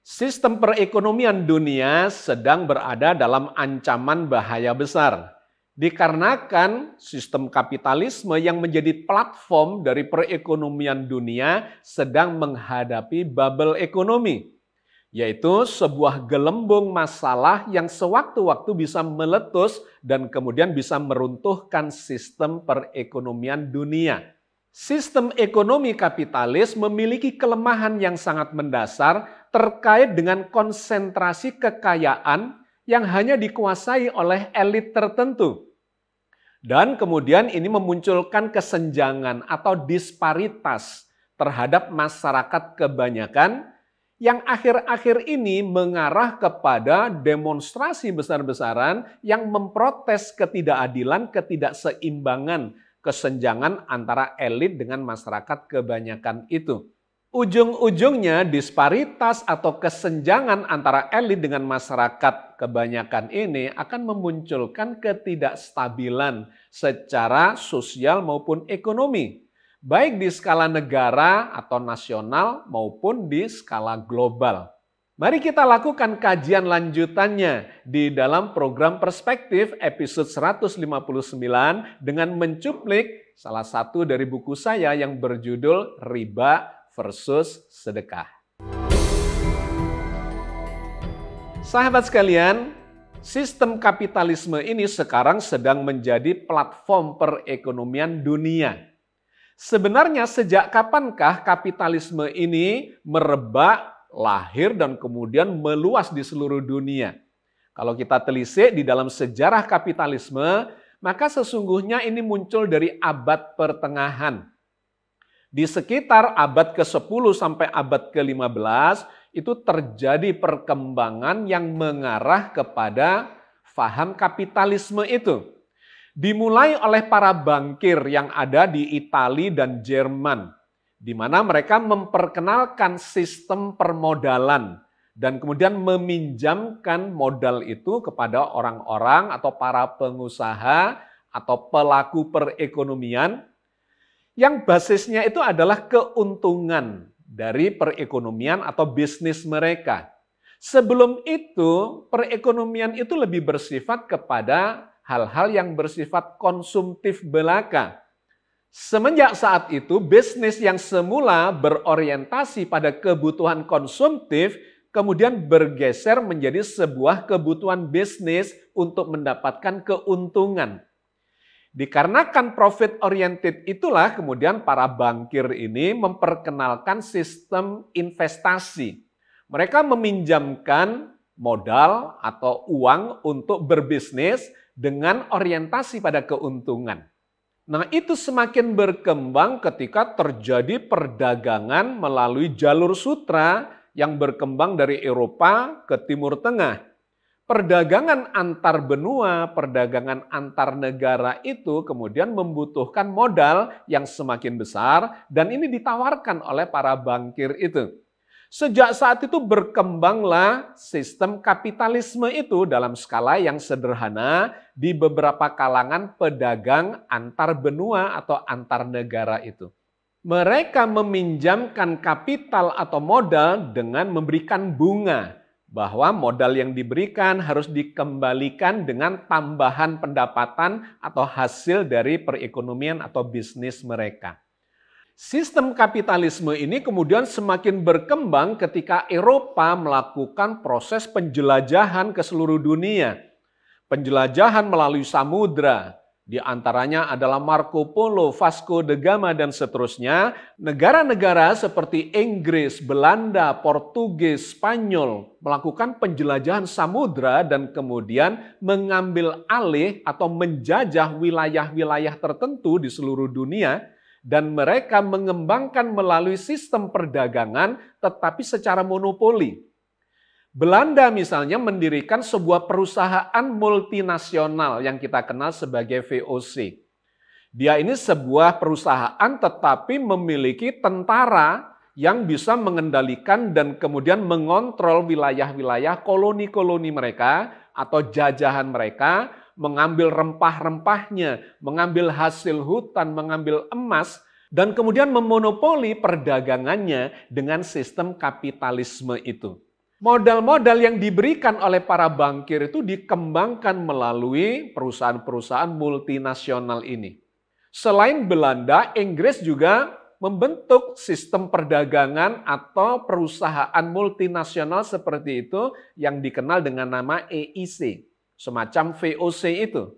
Sistem perekonomian dunia sedang berada dalam ancaman bahaya besar. Dikarenakan sistem kapitalisme yang menjadi platform dari perekonomian dunia sedang menghadapi bubble ekonomi, yaitu sebuah gelembung masalah yang sewaktu-waktu bisa meletus dan kemudian bisa meruntuhkan sistem perekonomian dunia. Sistem ekonomi kapitalis memiliki kelemahan yang sangat mendasar terkait dengan konsentrasi kekayaan yang hanya dikuasai oleh elit tertentu. Dan kemudian ini memunculkan kesenjangan atau disparitas terhadap masyarakat kebanyakan yang akhir-akhir ini mengarah kepada demonstrasi besar-besaran yang memprotes ketidakadilan, ketidakseimbangan, kesenjangan antara elit dengan masyarakat kebanyakan itu. Ujung-ujungnya disparitas atau kesenjangan antara elit dengan masyarakat kebanyakan ini akan memunculkan ketidakstabilan secara sosial maupun ekonomi, baik di skala negara atau nasional maupun di skala global. Mari kita lakukan kajian lanjutannya di dalam program Perspektif episode 159 dengan mencuplik salah satu dari buku saya yang berjudul Riba versus Sedekah. Sahabat sekalian, sistem kapitalisme ini sekarang sedang menjadi platform perekonomian dunia. Sebenarnya sejak kapankah kapitalisme ini merebak, lahir dan kemudian meluas di seluruh dunia? Kalau kita telisik di dalam sejarah kapitalisme, maka sesungguhnya ini muncul dari abad pertengahan. Di sekitar abad ke-10 sampai abad ke-15 itu terjadi perkembangan yang mengarah kepada faham kapitalisme itu. Dimulai oleh para bankir yang ada di Italia dan Jerman, di mana mereka memperkenalkan sistem permodalan dan kemudian meminjamkan modal itu kepada orang-orang atau para pengusaha atau pelaku perekonomian yang basisnya itu adalah keuntungan dari perekonomian atau bisnis mereka. Sebelum itu, perekonomian itu lebih bersifat kepada hal-hal yang bersifat konsumtif belaka. Semenjak saat itu, bisnis yang semula berorientasi pada kebutuhan konsumtif, kemudian bergeser menjadi sebuah kebutuhan bisnis untuk mendapatkan keuntungan. Dikarenakan profit oriented itulah kemudian para bankir ini memperkenalkan sistem investasi. Mereka meminjamkan modal atau uang untuk berbisnis dengan orientasi pada keuntungan. Nah, itu semakin berkembang ketika terjadi perdagangan melalui jalur sutra yang berkembang dari Eropa ke Timur Tengah. Perdagangan antar benua, perdagangan antar negara itu kemudian membutuhkan modal yang semakin besar dan ini ditawarkan oleh para bankir itu. Sejak saat itu berkembanglah sistem kapitalisme itu dalam skala yang sederhana di beberapa kalangan pedagang antar benua atau antar negara itu. Mereka meminjamkan kapital atau modal dengan memberikan bunga, bahwa modal yang diberikan harus dikembalikan dengan tambahan pendapatan atau hasil dari perekonomian atau bisnis mereka. Sistem kapitalisme ini kemudian semakin berkembang ketika Eropa melakukan proses penjelajahan ke seluruh dunia. Penjelajahan melalui samudra, di antaranya adalah Marco Polo, Vasco da Gama, dan seterusnya. Negara-negara seperti Inggris, Belanda, Portugis, Spanyol melakukan penjelajahan samudra dan kemudian mengambil alih atau menjajah wilayah-wilayah tertentu di seluruh dunia dan mereka mengembangkan melalui sistem perdagangan tetapi secara monopoli. Belanda misalnya mendirikan sebuah perusahaan multinasional yang kita kenal sebagai VOC. Dia ini sebuah perusahaan tetapi memiliki tentara yang bisa mengendalikan dan kemudian mengontrol wilayah-wilayah koloni-koloni mereka atau jajahan mereka, mengambil rempah-rempahnya, mengambil hasil hutan, mengambil emas, dan kemudian memonopoli perdagangannya dengan sistem kapitalisme itu. Modal-modal yang diberikan oleh para bankir itu dikembangkan melalui perusahaan-perusahaan multinasional ini. Selain Belanda, Inggris juga membentuk sistem perdagangan atau perusahaan multinasional seperti itu yang dikenal dengan nama EIC, semacam VOC itu.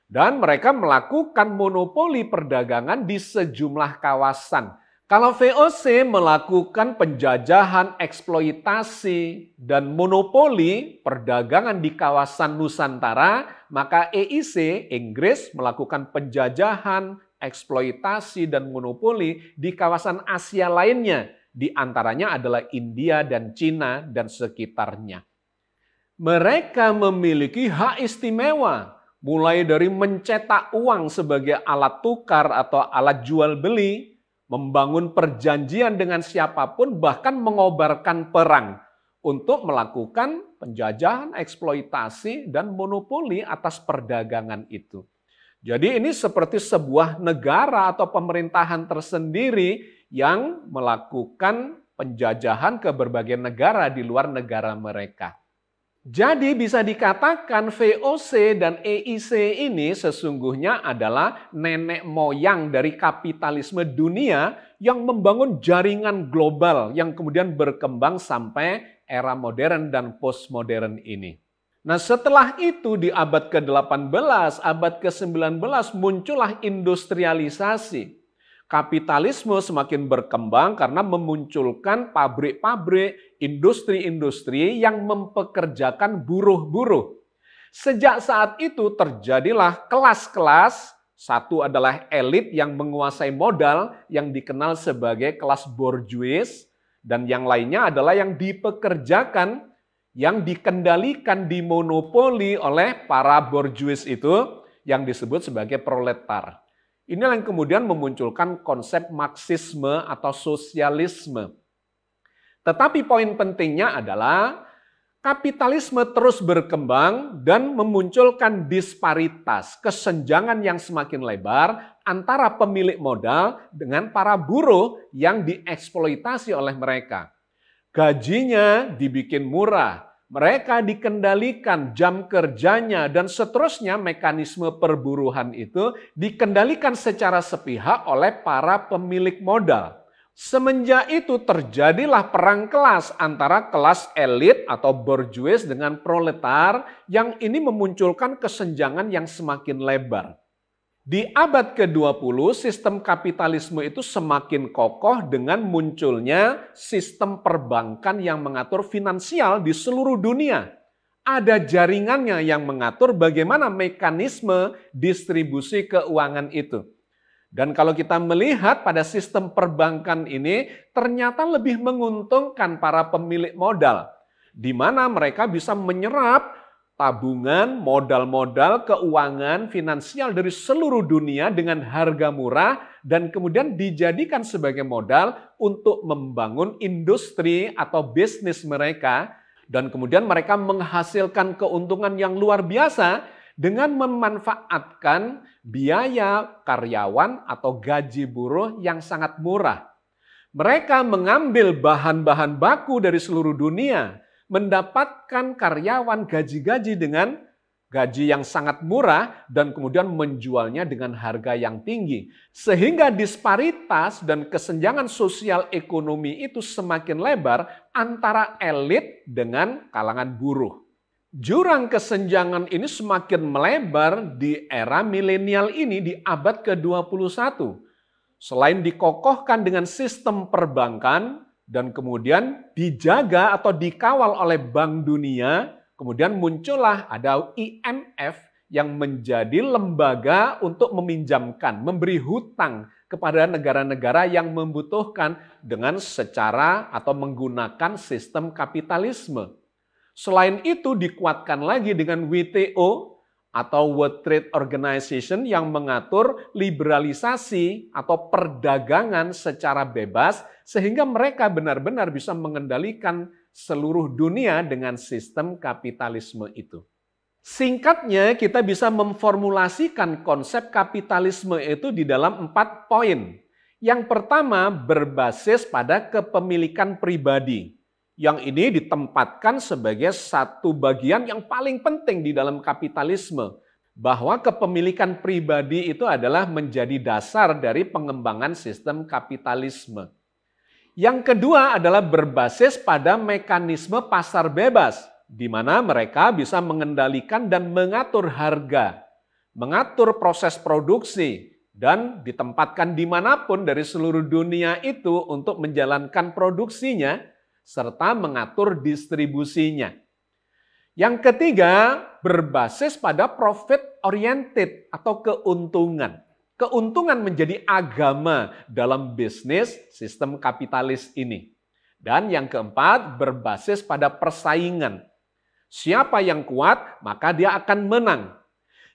Dan mereka melakukan monopoli perdagangan di sejumlah kawasan. Kalau VOC melakukan penjajahan, eksploitasi, dan monopoli perdagangan di kawasan Nusantara, maka EIC, Inggris, melakukan penjajahan, eksploitasi, dan monopoli di kawasan Asia lainnya. Di antaranya adalah India dan Cina dan sekitarnya. Mereka memiliki hak istimewa, mulai dari mencetak uang sebagai alat tukar atau alat jual beli, membangun perjanjian dengan siapapun, bahkan mengobarkan perang untuk melakukan penjajahan, eksploitasi, dan monopoli atas perdagangan itu. Jadi ini seperti sebuah negara atau pemerintahan tersendiri yang melakukan penjajahan ke berbagai negara di luar negara mereka. Jadi bisa dikatakan VOC dan EIC ini sesungguhnya adalah nenek moyang dari kapitalisme dunia yang membangun jaringan global yang kemudian berkembang sampai era modern dan postmodern ini. Nah setelah itu di abad ke-18, abad ke-19 muncullah industrialisasi. Kapitalisme semakin berkembang karena memunculkan pabrik-pabrik, industri-industri yang mempekerjakan buruh-buruh. Sejak saat itu terjadilah kelas-kelas, satu adalah elit yang menguasai modal yang dikenal sebagai kelas bourgeois, dan yang lainnya adalah yang dipekerjakan, yang dikendalikan, dimonopoli oleh para bourgeois itu yang disebut sebagai proletar. Inilah yang kemudian memunculkan konsep Marxisme atau sosialisme. Tetapi poin pentingnya adalah kapitalisme terus berkembang dan memunculkan disparitas, kesenjangan yang semakin lebar antara pemilik modal dengan para buruh yang dieksploitasi oleh mereka. Gajinya dibikin murah, mereka dikendalikan jam kerjanya, dan seterusnya mekanisme perburuhan itu dikendalikan secara sepihak oleh para pemilik modal. Semenjak itu terjadilah perang kelas antara kelas elit atau bourgeois dengan proletar yang ini memunculkan kesenjangan yang semakin lebar. Di abad ke-20, sistem kapitalisme itu semakin kokoh dengan munculnya sistem perbankan yang mengatur finansial di seluruh dunia. Ada jaringannya yang mengatur bagaimana mekanisme distribusi keuangan itu. Dan kalau kita melihat pada sistem perbankan ini, ternyata lebih menguntungkan para pemilik modal, di mana mereka bisa menyerap tabungan, modal-modal, keuangan, finansial dari seluruh dunia dengan harga murah dan kemudian dijadikan sebagai modal untuk membangun industri atau bisnis mereka, dan kemudian mereka menghasilkan keuntungan yang luar biasa dengan memanfaatkan biaya karyawan atau gaji buruh yang sangat murah. Mereka mengambil bahan-bahan baku dari seluruh dunia, mendapatkan karyawan gaji-gaji dengan gaji yang sangat murah dan kemudian menjualnya dengan harga yang tinggi. Sehingga disparitas dan kesenjangan sosial ekonomi itu semakin lebar antara elit dengan kalangan buruh. Jurang kesenjangan ini semakin melebar di era milenial ini di abad ke-21. Selain dikokohkan dengan sistem perbankan, dan kemudian dijaga atau dikawal oleh Bank Dunia, kemudian muncullah ada IMF yang menjadi lembaga untuk meminjamkan, memberi hutang kepada negara-negara yang membutuhkan dengan secara atau menggunakan sistem kapitalisme. Selain itu dikuatkan lagi dengan WTO atau World Trade Organization yang mengatur liberalisasi atau perdagangan secara bebas sehingga mereka benar-benar bisa mengendalikan seluruh dunia dengan sistem kapitalisme itu. Singkatnya kita bisa memformulasikan konsep kapitalisme itu di dalam 4 poin. Yang pertama berbasis pada kepemilikan pribadi. Yang ini ditempatkan sebagai satu bagian yang paling penting di dalam kapitalisme, bahwa kepemilikan pribadi itu adalah menjadi dasar dari pengembangan sistem kapitalisme. Yang kedua adalah berbasis pada mekanisme pasar bebas, di mana mereka bisa mengendalikan dan mengatur harga, mengatur proses produksi, dan ditempatkan dimanapun dari seluruh dunia itu untuk menjalankan produksinya, serta mengatur distribusinya. Yang ketiga, berbasis pada profit oriented atau keuntungan. Keuntungan menjadi agama dalam bisnis sistem kapitalis ini. Dan yang keempat, berbasis pada persaingan. Siapa yang kuat, maka dia akan menang.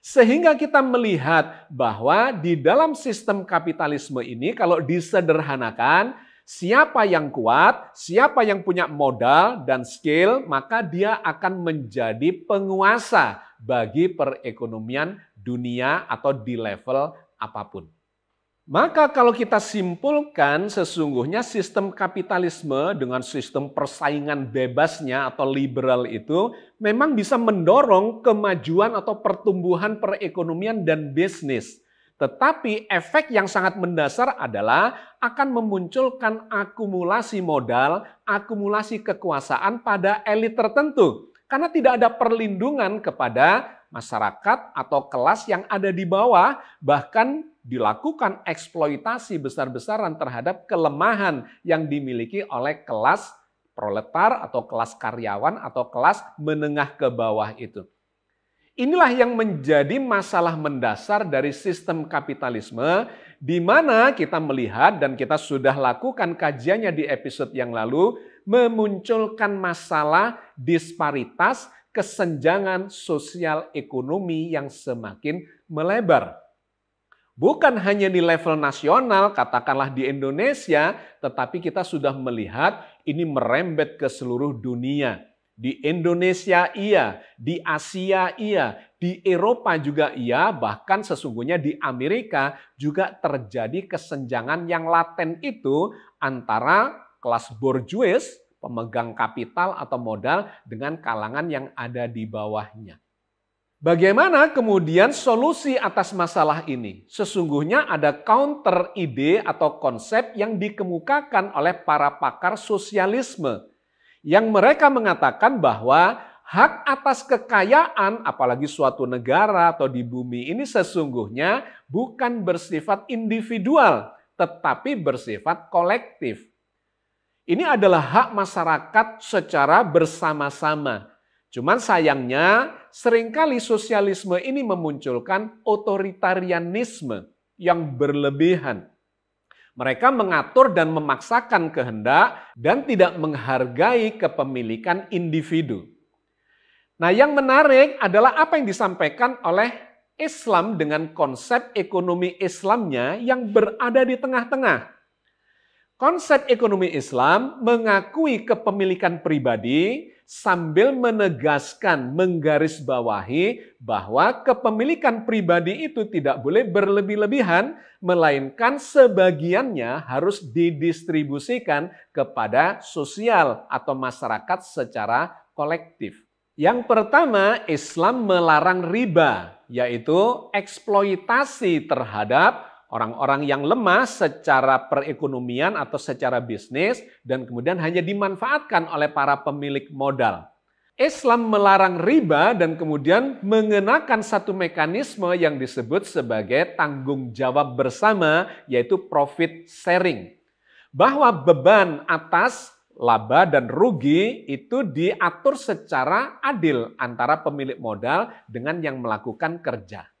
Sehingga kita melihat bahwa di dalam sistem kapitalisme ini, kalau disederhanakan, siapa yang kuat, siapa yang punya modal dan skill, maka dia akan menjadi penguasa bagi perekonomian dunia atau di level apapun. Maka kalau kita simpulkan, sesungguhnya sistem kapitalisme dengan sistem persaingan bebasnya atau liberal itu memang bisa mendorong kemajuan atau pertumbuhan perekonomian dan bisnis. Tetapi efek yang sangat mendasar adalah akan memunculkan akumulasi modal, akumulasi kekuasaan pada elit tertentu. Karena tidak ada perlindungan kepada masyarakat atau kelas yang ada di bawah, bahkan dilakukan eksploitasi besar-besaran terhadap kelemahan yang dimiliki oleh kelas proletar atau kelas karyawan atau kelas menengah ke bawah itu. Inilah yang menjadi masalah mendasar dari sistem kapitalisme, di mana kita melihat dan kita sudah lakukan kajiannya di episode yang lalu, memunculkan masalah disparitas, kesenjangan sosial ekonomi yang semakin melebar. Bukan hanya di level nasional, katakanlah di Indonesia, tetapi kita sudah melihat ini merembet ke seluruh dunia. Di Indonesia iya, di Asia iya, di Eropa juga iya, bahkan sesungguhnya di Amerika juga terjadi kesenjangan yang laten itu antara kelas borjuis, pemegang kapital atau modal, dengan kalangan yang ada di bawahnya. Bagaimana kemudian solusi atas masalah ini? Sesungguhnya ada counter ide atau konsep yang dikemukakan oleh para pakar sosialisme, yang mereka mengatakan bahwa hak atas kekayaan, apalagi suatu negara atau di bumi ini sesungguhnya bukan bersifat individual, tetapi bersifat kolektif. Ini adalah hak masyarakat secara bersama-sama. Cuman sayangnya seringkali sosialisme ini memunculkan otoritarianisme yang berlebihan. Mereka mengatur dan memaksakan kehendak dan tidak menghargai kepemilikan individu. Nah, yang menarik adalah apa yang disampaikan oleh Islam dengan konsep ekonomi Islamnya yang berada di tengah-tengah. Konsep ekonomi Islam mengakui kepemilikan pribadi sambil menegaskan, menggarisbawahi bahwa kepemilikan pribadi itu tidak boleh berlebih-lebihan, melainkan sebagiannya harus didistribusikan kepada sosial atau masyarakat secara kolektif. Yang pertama, Islam melarang riba, yaitu eksploitasi terhadap orang-orang yang lemah secara perekonomian atau secara bisnis dan kemudian hanya dimanfaatkan oleh para pemilik modal. Islam melarang riba dan kemudian mengenakan satu mekanisme yang disebut sebagai tanggung jawab bersama, yaitu profit sharing. Bahwa beban atas laba dan rugi itu diatur secara adil antara pemilik modal dengan yang melakukan kerja.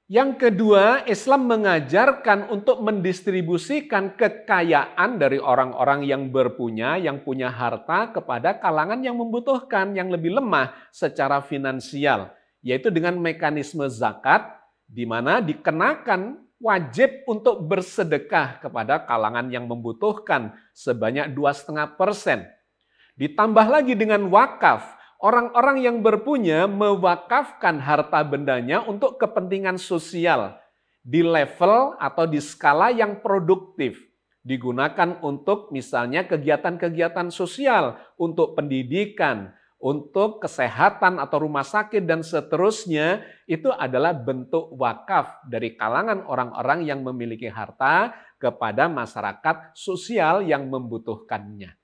Yang kedua, Islam mengajarkan untuk mendistribusikan kekayaan dari orang-orang yang berpunya, yang punya harta kepada kalangan yang membutuhkan, yang lebih lemah secara finansial, yaitu dengan mekanisme zakat, di mana dikenakan wajib untuk bersedekah kepada kalangan yang membutuhkan sebanyak 2,5%. Ditambah lagi dengan wakaf. Orang-orang yang berpunya mewakafkan harta bendanya untuk kepentingan sosial di level atau di skala yang produktif. digunakan untuk misalnya kegiatan-kegiatan sosial, untuk pendidikan, untuk kesehatan atau rumah sakit dan seterusnya, itu adalah bentuk wakaf dari kalangan orang-orang yang memiliki harta kepada masyarakat sosial yang membutuhkannya.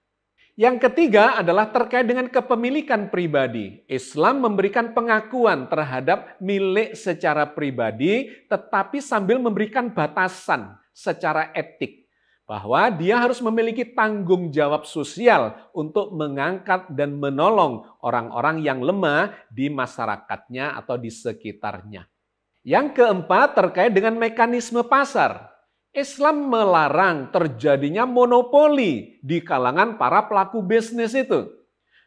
Yang ketiga adalah terkait dengan kepemilikan pribadi. Islam memberikan pengakuan terhadap milik secara pribadi, tetapi sambil memberikan batasan secara etik, bahwa dia harus memiliki tanggung jawab sosial untuk mengangkat dan menolong orang-orang yang lemah di masyarakatnya atau di sekitarnya. Yang keempat terkait dengan mekanisme pasar. Islam melarang terjadinya monopoli di kalangan para pelaku bisnis itu.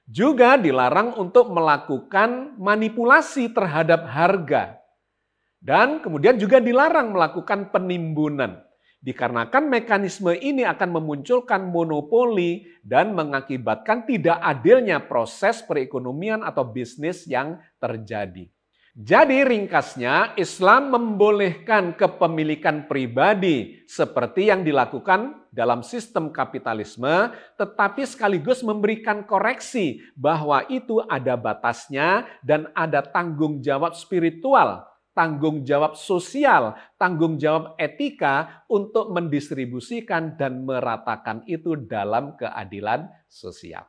Juga dilarang untuk melakukan manipulasi terhadap harga. Dan kemudian juga dilarang melakukan penimbunan. Dikarenakan mekanisme ini akan memunculkan monopoli dan mengakibatkan tidak adilnya proses perekonomian atau bisnis yang terjadi. Jadi ringkasnya, Islam membolehkan kepemilikan pribadi seperti yang dilakukan dalam sistem kapitalisme, tetapi sekaligus memberikan koreksi bahwa itu ada batasnya dan ada tanggung jawab spiritual, tanggung jawab sosial, tanggung jawab etika untuk mendistribusikan dan meratakan itu dalam keadilan sosial.